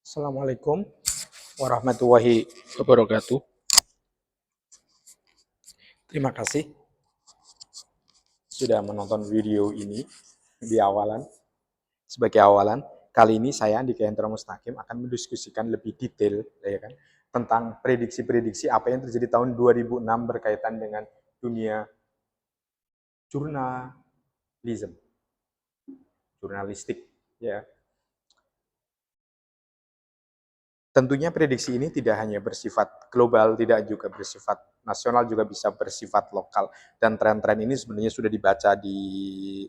Assalamualaikum warahmatullahi wabarakatuh. Terima kasih sudah menonton video ini di awalan. Sebagai awalan, kali ini saya Andika Hendra Mustaqim akan mendiskusikan lebih detail ya kan, tentang prediksi-prediksi apa yang terjadi tahun 2006 berkaitan dengan dunia jurnalistik ya. Tentunya prediksi ini tidak hanya bersifat global, tidak juga bersifat nasional, juga bisa bersifat lokal. Dan tren-tren ini sebenarnya sudah dibaca di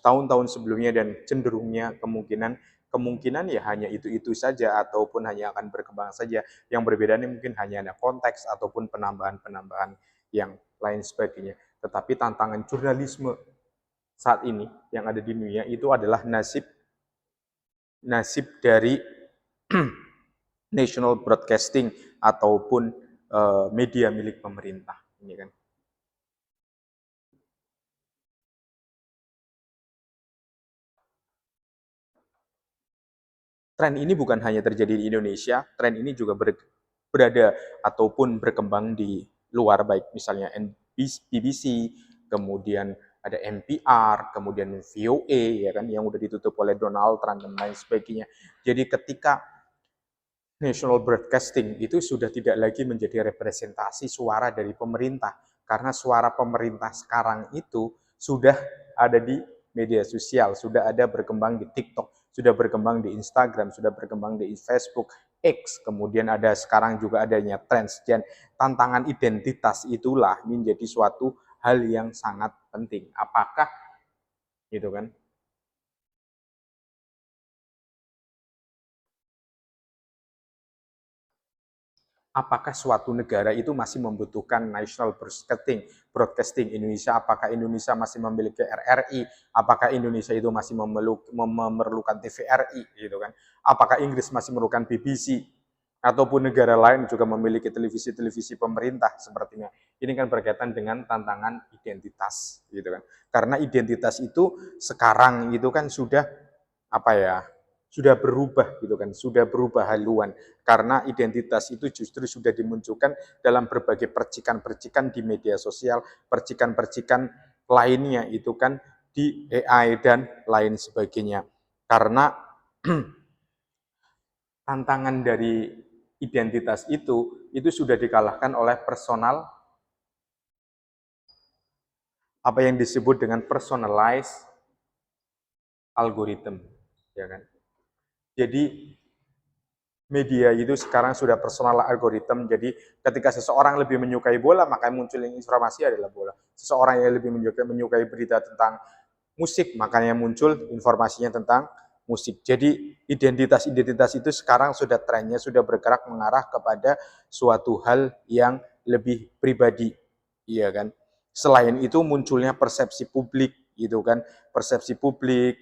tahun-tahun sebelumnya dan cenderungnya kemungkinan ya hanya itu saja ataupun hanya akan berkembang saja. Yang berbeda ini mungkin hanya ada konteks ataupun penambahan-penambahan yang lain sebagainya. Tetapi tantangan jurnalisme saat ini yang ada di dunia itu adalah nasib dari national broadcasting ataupun media milik pemerintah ini kan. Tren ini bukan hanya terjadi di Indonesia, tren ini juga berada ataupun berkembang di luar, baik misalnya BBC, kemudian ada NPR, kemudian VOA ya kan yang udah ditutup oleh Donald Trump dan lain sebagainya. Jadi ketika national broadcasting itu sudah tidak lagi menjadi representasi suara dari pemerintah, karena suara pemerintah sekarang itu sudah ada di media sosial, sudah ada berkembang di TikTok, sudah berkembang di Instagram, sudah berkembang di Facebook, X, kemudian ada sekarang juga adanya trends, dan tantangan identitas itulah menjadi suatu hal yang sangat penting. Apakah gitu kan? Apakah suatu negara itu masih membutuhkan national broadcasting Indonesia, apakah Indonesia masih memiliki RRI, apakah Indonesia itu masih memerlukan TVRI gitu kan, apakah Inggris masih memerlukan BBC, ataupun negara lain juga memiliki televisi-televisi pemerintah sepertinya. Ini kan berkaitan dengan tantangan identitas gitu kan, karena identitas itu sekarang itu kan sudah apa ya, sudah berubah gitu kan, sudah berubah haluan, karena identitas itu justru sudah dimunculkan dalam berbagai percikan-percikan di media sosial, percikan-percikan lainnya itu kan di AI dan lain sebagainya. Karena tantangan dari identitas itu sudah dikalahkan oleh personal, apa yang disebut dengan personalized algorithm, ya kan. Jadi media itu sekarang sudah personal algorithm. Jadi ketika seseorang lebih menyukai bola, maka muncul yang informasi adalah bola. Seseorang yang lebih menyukai berita tentang musik, makanya muncul informasinya tentang musik. Jadi identitas-identitas itu sekarang sudah trennya sudah bergerak mengarah kepada suatu hal yang lebih pribadi, iya kan. Selain itu munculnya persepsi publik gitu kan, persepsi publik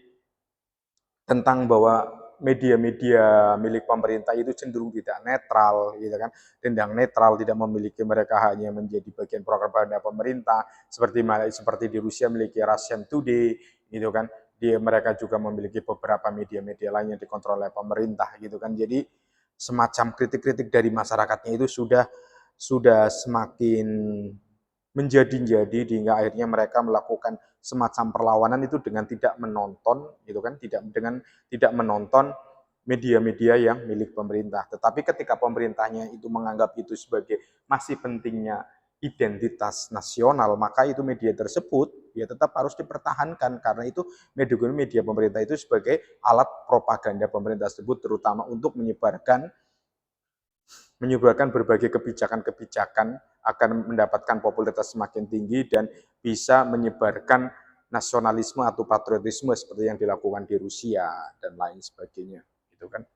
tentang bahwa media-media milik pemerintah itu cenderung tidak netral, gitu kan, tendang netral, tidak memiliki, mereka hanya menjadi bagian propaganda pemerintah, seperti di Rusia memiliki Russian Today, gitu kan, mereka juga memiliki beberapa media-media lain yang dikontrol oleh pemerintah, gitu kan, jadi semacam kritik-kritik dari masyarakatnya itu sudah semakin menjadi-jadi hingga akhirnya mereka melakukan semacam perlawanan itu dengan tidak menonton gitu kan, tidak menonton media-media yang milik pemerintah. Tetapi ketika pemerintahnya itu menganggap itu sebagai masih pentingnya identitas nasional, maka itu media tersebut ya tetap harus dipertahankan, karena itu media pemerintah itu sebagai alat propaganda pemerintah tersebut, terutama untuk menyebarkan berbagai kebijakan-kebijakan, akan mendapatkan popularitas semakin tinggi dan bisa menyebarkan nasionalisme atau patriotisme seperti yang dilakukan di Rusia dan lain sebagainya, gitu kan.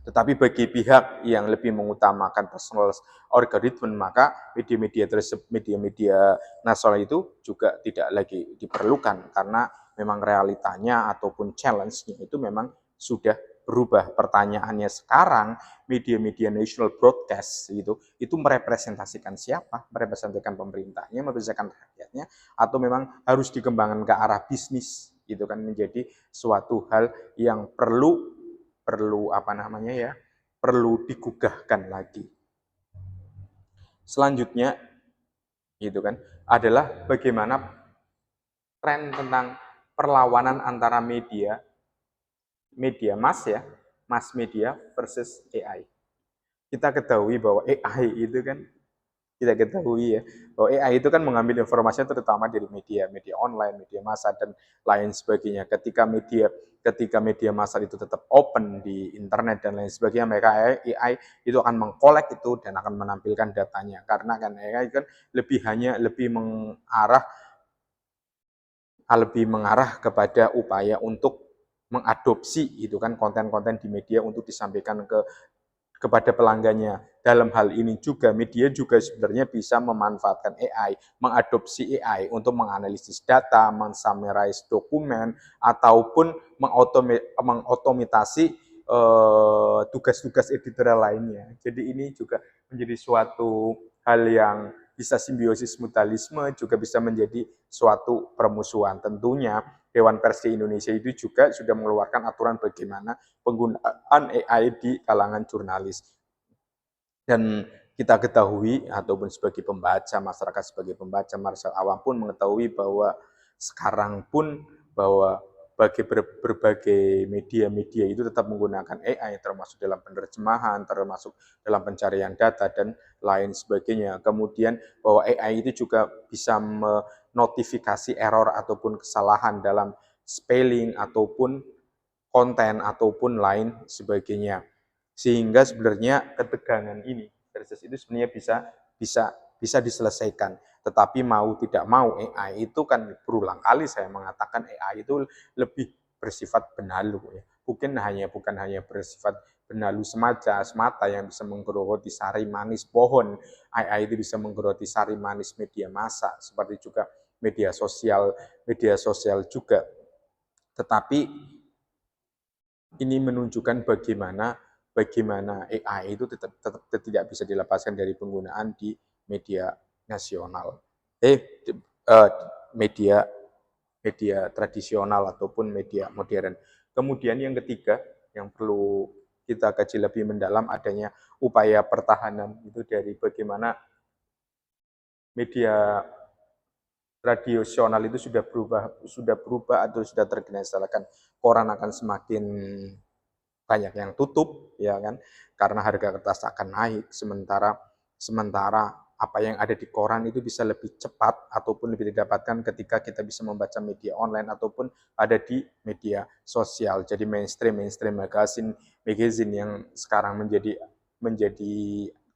Tetapi bagi pihak yang lebih mengutamakan personal algorithm, maka media-media nasional itu juga tidak lagi diperlukan, karena memang realitanya ataupun challenge-nya itu memang sudah berubah. Pertanyaannya sekarang, media-media national broadcast itu merepresentasikan siapa? Merepresentasikan pemerintahnya, merepresentasikan rakyatnya, atau memang harus dikembangkan ke arah bisnis, gitu kan, menjadi suatu hal yang perlu perlu digugahkan lagi. Selanjutnya gitu kan adalah bagaimana tren tentang perlawanan antara mass media versus AI. Kita ketahui bahwa AI itu kan bahwa AI itu kan mengambil informasinya terutama dari media online, media massa dan lain sebagainya. Ketika media massa itu tetap open di internet dan lain sebagainya, maka AI itu akan mengkolek itu dan akan menampilkan datanya. Karena kan AI kan lebih mengarah kepada upaya untuk mengadopsi itu kan konten-konten di media untuk disampaikan kepada pelanggannya. Dalam hal ini juga media juga sebenarnya bisa memanfaatkan AI, mengadopsi AI untuk menganalisis data, mensummarize dokumen, ataupun mengotomatasi tugas-tugas editorial lainnya. Jadi ini juga menjadi suatu hal yang bisa simbiosis mutualisme, juga bisa menjadi suatu permusuhan. Tentunya Dewan Pers di Indonesia itu juga sudah mengeluarkan aturan bagaimana penggunaan AI di kalangan jurnalis. Dan kita ketahui, ataupun sebagai pembaca, masyarakat sebagai pembaca, masyarakat awam pun mengetahui bahwa sekarang pun bahwa berbagai media-media itu tetap menggunakan AI, termasuk dalam penerjemahan, termasuk dalam pencarian data, dan lain sebagainya. Kemudian bahwa AI itu juga bisa menotifikasi error ataupun kesalahan dalam spelling, ataupun konten, ataupun lain sebagainya. Sehingga sebenarnya ketegangan ini versus itu sebenarnya bisa diselesaikan. Tetapi mau tidak mau AI itu kan berulang kali saya mengatakan AI itu lebih bersifat benalu ya. Bukan hanya bersifat benalu semata yang bisa menggerogoti sari manis pohon. AI itu bisa menggerogoti sari manis media massa, seperti juga media sosial juga. Tetapi ini menunjukkan bagaimana AI itu tetap tidak bisa dilepaskan dari penggunaan di media nasional, media tradisional ataupun media modern. Kemudian yang ketiga yang perlu kita kaji lebih mendalam adanya upaya pertahanan itu dari bagaimana media tradisional itu sudah berubah atau sudah tergeserkan. Koran akan semakin banyak yang tutup, ya kan, karena harga kertas akan naik, sementara apa yang ada di koran itu bisa lebih cepat ataupun lebih didapatkan ketika kita bisa membaca media online ataupun ada di media sosial. Jadi mainstream magazine yang sekarang menjadi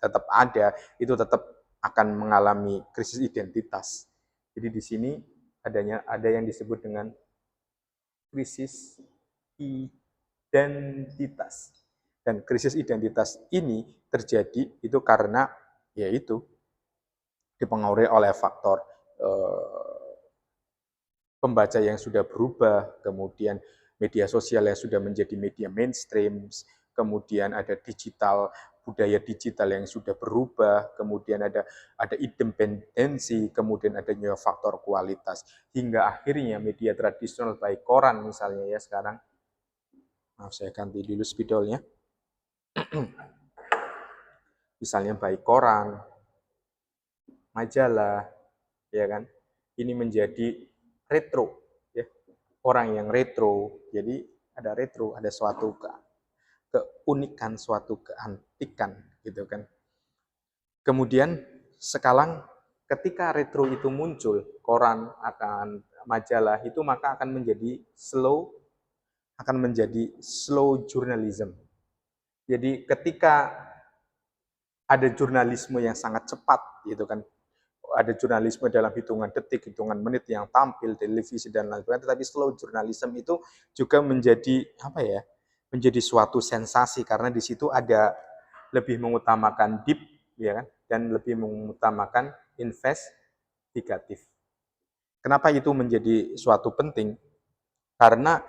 tetap ada, itu tetap akan mengalami krisis identitas. Jadi di sini ada yang disebut dengan krisis identitas. Dan krisis identitas ini terjadi itu karena yaitu dipengaruhi oleh faktor pembaca yang sudah berubah, kemudian media sosial yang sudah menjadi media mainstream, kemudian ada budaya digital yang sudah berubah, kemudian ada independensi, kemudian adanya faktor kualitas, hingga akhirnya media tradisional baik koran misalnya ya sekarang. Maaf, saya ganti dulu spidolnya. Misalnya baik koran, majalah, ya kan, ini menjadi retro, ya, orang yang retro. Jadi ada retro, ada suatu keunikan, suatu keantikan, gitu kan. Kemudian sekarang ketika retro itu muncul, koran akan majalah itu maka akan menjadi slow journalism. Jadi ketika ada jurnalisme yang sangat cepat, gitu kan, ada jurnalisme dalam hitungan detik, hitungan menit yang tampil televisi dan lain sebagainya, tetapi slow journalism itu juga menjadi menjadi suatu sensasi karena di situ ada lebih mengutamakan deep, ya kan, dan lebih mengutamakan investigatif. Kenapa itu menjadi suatu penting? Karena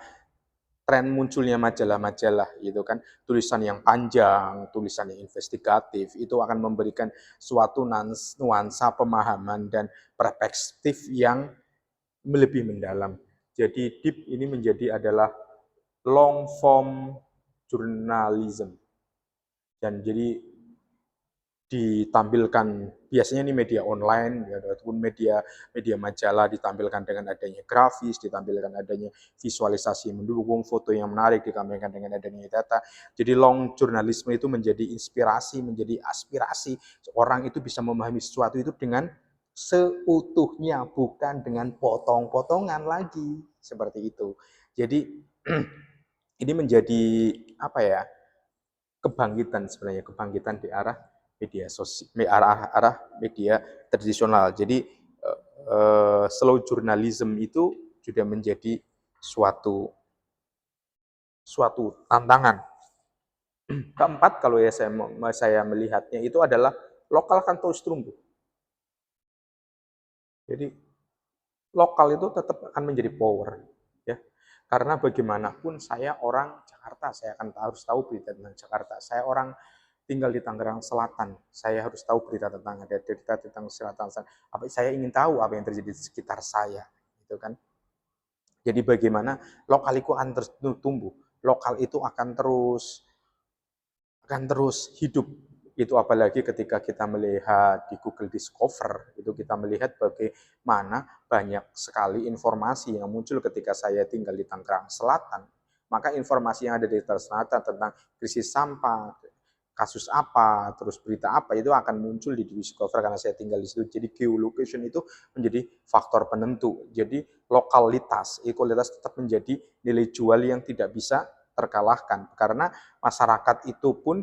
tren munculnya majalah-majalah gitu kan, tulisan yang panjang, tulisan yang investigatif, itu akan memberikan suatu nuansa pemahaman dan perspektif yang lebih mendalam. Jadi deep ini adalah long form journalism. Dan jadi ditampilkan biasanya ini media online ya, ataupun media majalah ditampilkan dengan adanya grafis, ditampilkan adanya visualisasi mendukung, foto yang menarik ditampilkan dengan adanya data. Jadi long jurnalisme itu menjadi inspirasi, menjadi aspirasi. Orang itu bisa memahami sesuatu itu dengan seutuhnya, bukan dengan potong-potongan lagi seperti itu. Jadi ini menjadi apa ya? Kebangkitan sebenarnya, kebangkitan di arah media sosial, arah media tradisional. Jadi slow journalism itu sudah menjadi suatu tantangan. Keempat, kalau ya saya melihatnya itu adalah lokal kan terus tumbuh. Jadi lokal itu tetap akan menjadi power, ya. Karena bagaimanapun saya orang Jakarta, saya akan harus tahu berita tentang Jakarta. Saya orang tinggal di Tangerang Selatan, saya harus tahu berita tentang Selatan. Apa saya ingin tahu apa yang terjadi di sekitar saya, gitu kan? Jadi bagaimana lokal itu akan terus tumbuh, lokal itu akan terus hidup. Itu apalagi ketika kita melihat di Google Discover, itu kita melihat bagaimana banyak sekali informasi yang muncul ketika saya tinggal di Tangerang Selatan. Maka informasi yang ada di Tangerang Selatan tentang krisis sampah, kasus apa, terus berita apa, itu akan muncul di Discover karena saya tinggal di situ. Jadi geolocation itu menjadi faktor penentu. Jadi lokalitas tetap menjadi nilai jual yang tidak bisa terkalahkan. Karena masyarakat itu pun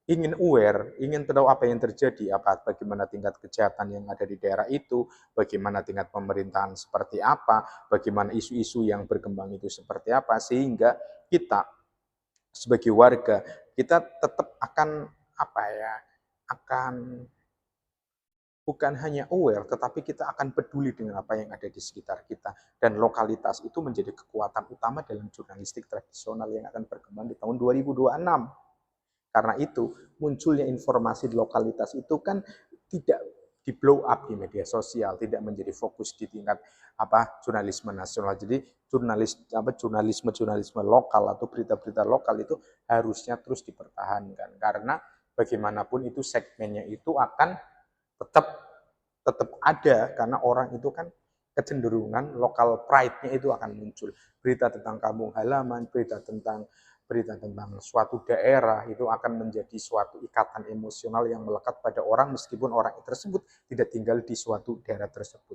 ingin aware, ingin tahu apa yang terjadi, bagaimana tingkat kejahatan yang ada di daerah itu, bagaimana tingkat pemerintahan seperti apa, bagaimana isu-isu yang berkembang itu seperti apa, sehingga kita sebagai warga kita tetap akan bukan hanya aware, tetapi kita akan peduli dengan apa yang ada di sekitar kita. Dan lokalitas itu menjadi kekuatan utama dalam jurnalistik tradisional yang akan berkembang di tahun 2026. Karena itu, munculnya informasi di lokalitas itu kan tidak di blow up di media sosial, tidak menjadi fokus di tingkat jurnalisme nasional. Jadi jurnalisme lokal atau berita-berita lokal itu harusnya terus dipertahankan, karena bagaimanapun itu segmennya itu akan tetap ada, karena orang itu kan kecenderungan lokal pride-nya itu akan muncul. Berita tentang kampung halaman, berita tentang suatu daerah itu akan menjadi suatu ikatan emosional yang melekat pada orang meskipun orang tersebut tidak tinggal di suatu daerah tersebut.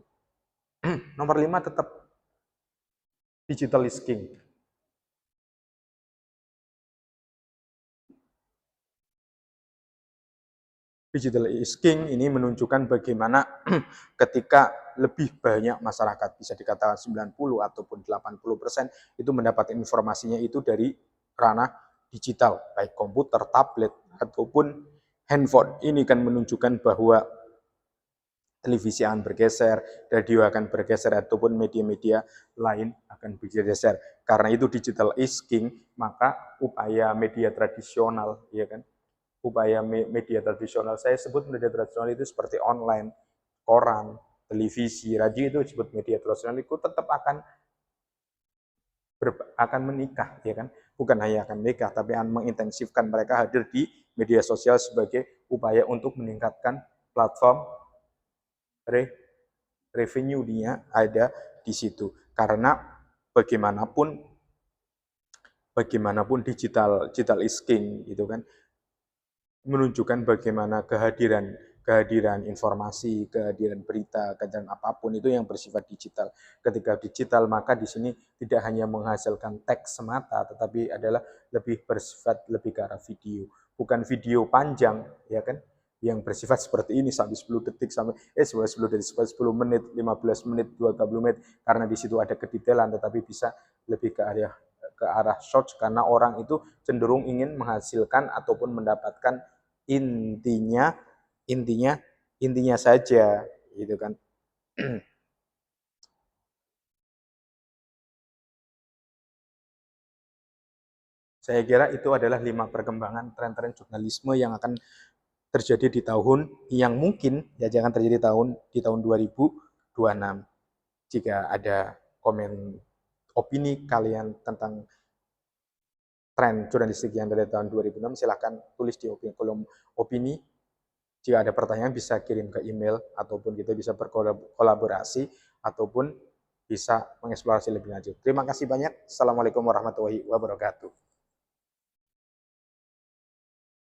Nomor 5 tetap digital is king. Digital is king ini menunjukkan bagaimana ketika lebih banyak masyarakat, bisa dikatakan 90 ataupun 80% itu mendapat informasinya itu dari ranah digital, baik komputer, tablet, ataupun handphone. Ini kan menunjukkan bahwa televisi akan bergeser, radio akan bergeser, ataupun media-media lain akan bergeser. Karena itu digital is king, maka upaya media tradisional, ya kan, upaya media tradisional, saya sebut media tradisional itu seperti online, koran, televisi, radio, itu disebut media tradisional, itu tetap akan menikah, ya kan? Bukan hanya akan menikah, tapi akan mengintensifkan mereka hadir di media sosial sebagai upaya untuk meningkatkan platform revenue-nya ada di situ. Karena bagaimanapun digital is king itu kan menunjukkan bagaimana kehadiran informasi, kehadiran berita, kehadiran apapun itu yang bersifat digital. Ketika digital, maka di sini tidak hanya menghasilkan teks semata, tetapi adalah lebih bersifat lebih ke arah video. Bukan video panjang, ya kan, yang bersifat seperti ini sampai 10 detik, sampai 10 menit, 15 menit, 20 menit, karena di situ ada kedetailan, tetapi bisa lebih ke arah short, karena orang itu cenderung ingin menghasilkan ataupun mendapatkan intinya saja, gitu kan. Saya kira itu adalah 5 perkembangan tren-tren jurnalisme yang akan terjadi di tahun yang mungkin ya jangan terjadi di tahun 2026. Jika ada komen opini kalian tentang tren jurnalistik yang dari tahun 2006, silahkan tulis di kolom opini. Jika ada pertanyaan bisa kirim ke email, ataupun kita bisa berkolaborasi, ataupun bisa mengeksplorasi lebih lanjut. Terima kasih banyak. Assalamualaikum warahmatullahi wabarakatuh.